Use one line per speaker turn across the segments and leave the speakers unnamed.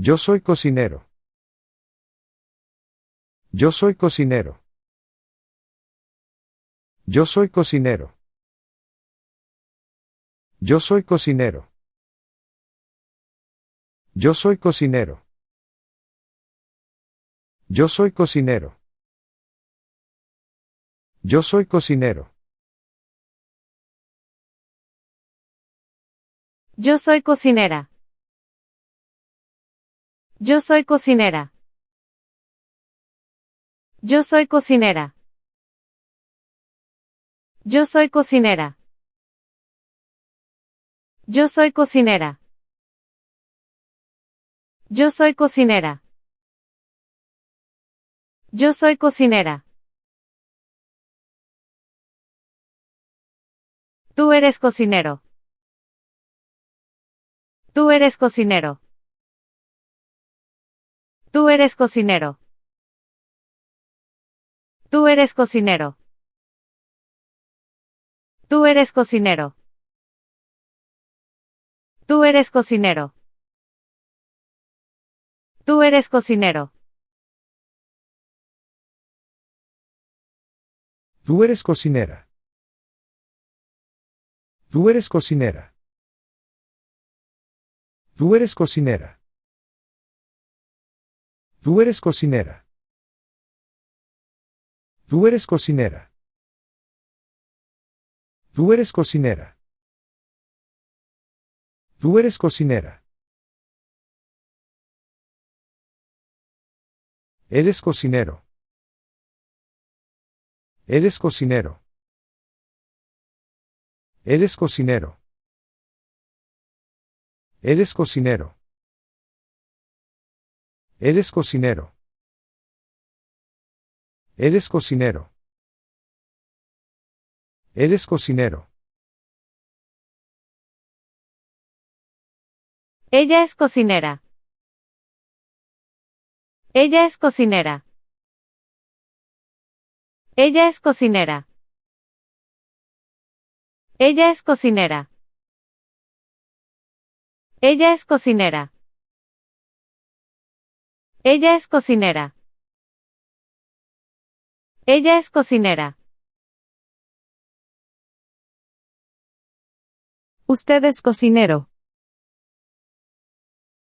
Yo soy cocinero. Yo soy cocinero. Yo soy cocinero. Yo soy cocinero. Yo soy cocinero. Yo soy cocinero. Yo soy cocinero.
Yo soy cocinera. Yo soy cocinera. Yo soy cocinera. Yo soy cocinera. Yo soy cocinera. Yo soy cocinera. Yo soy cocinera. Tú eres cocinero. Tú eres cocinero. Tú eres cocinero. Tú eres cocinero. Tú eres cocinero. Tú eres cocinero. Tú eres cocinero.
Tú eres cocinera. Tú eres cocinera. Tú eres cocinera. Tú eres cocinera. Tú eres cocinera. Tú eres cocinera. Tú eres cocinera. Él es cocinero. Él es cocinero. Él es cocinero. Él es cocinero. Él es cocinero. Él es cocinero. Él es cocinero.
Ella es cocinera. Ella es cocinera. Ella es cocinera. Ella es cocinera. Ella es cocinera. Ella es cocinera. Ella es cocinera.
Usted es cocinero.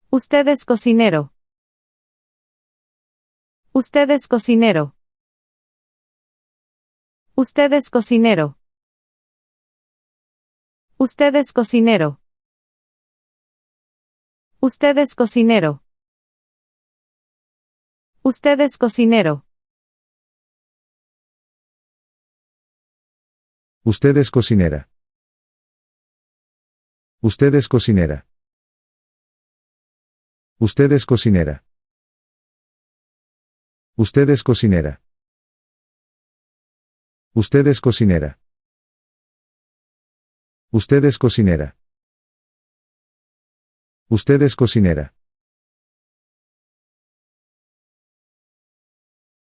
Usted es cocinero. Usted es cocinero. Usted es cocinero. Usted es cocinero. Usted es cocinero. Usted es cocinero.
Usted es cocinera. Usted es cocinera. Usted es cocinera. Usted es cocinera. Usted es cocinera. Usted es cocinera. Usted es cocinera.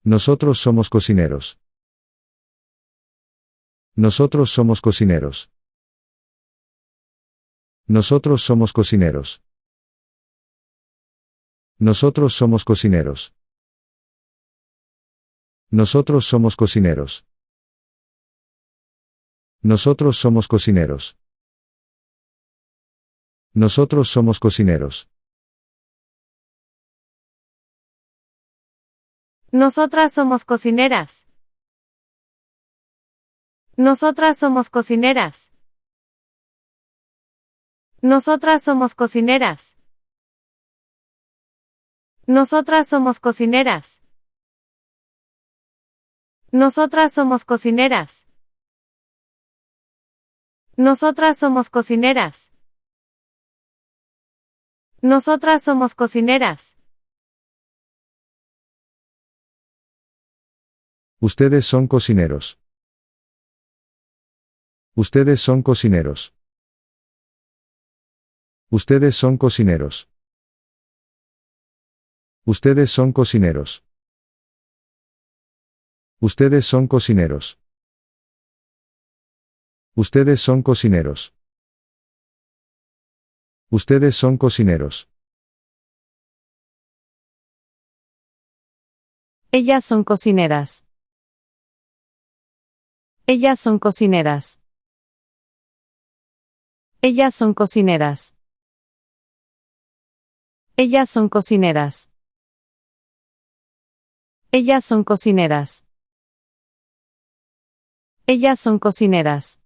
Nosotros somos cocineros. Nosotros somos cocineros. Nosotros somos cocineros. Nosotros somos cocineros. Nosotros somos cocineros. Nosotros somos cocineros. Nosotros somos cocineros.
Nosotras somos cocineras. Nosotras somos cocineras. Nosotras somos cocineras. Nosotras somos cocineras. Nosotras somos cocineras. Nosotras somos cocineras. Nosotras somos cocineras.
Ustedes son cocineros. Ustedes son cocineros. Ustedes son cocineros. Ustedes son cocineros. Ustedes son cocineros. Ustedes son cocineros. Ustedes son cocineros.
Ellas son cocineras. Ellas son cocineras. Ellas son cocineras. Ellas son cocineras. Ellas son cocineras. Ellas son cocineras.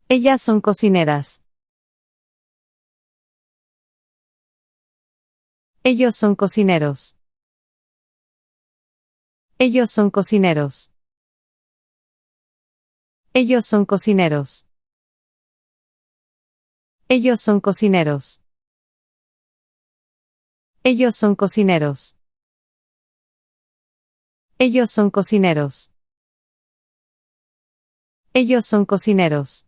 Ellas son cocineras. Ellos son cocineros. Ellos son cocineros. Ellos son cocineros. Ellos son cocineros. Ellos son cocineros. Ellos son cocineros. Ellos son cocineros.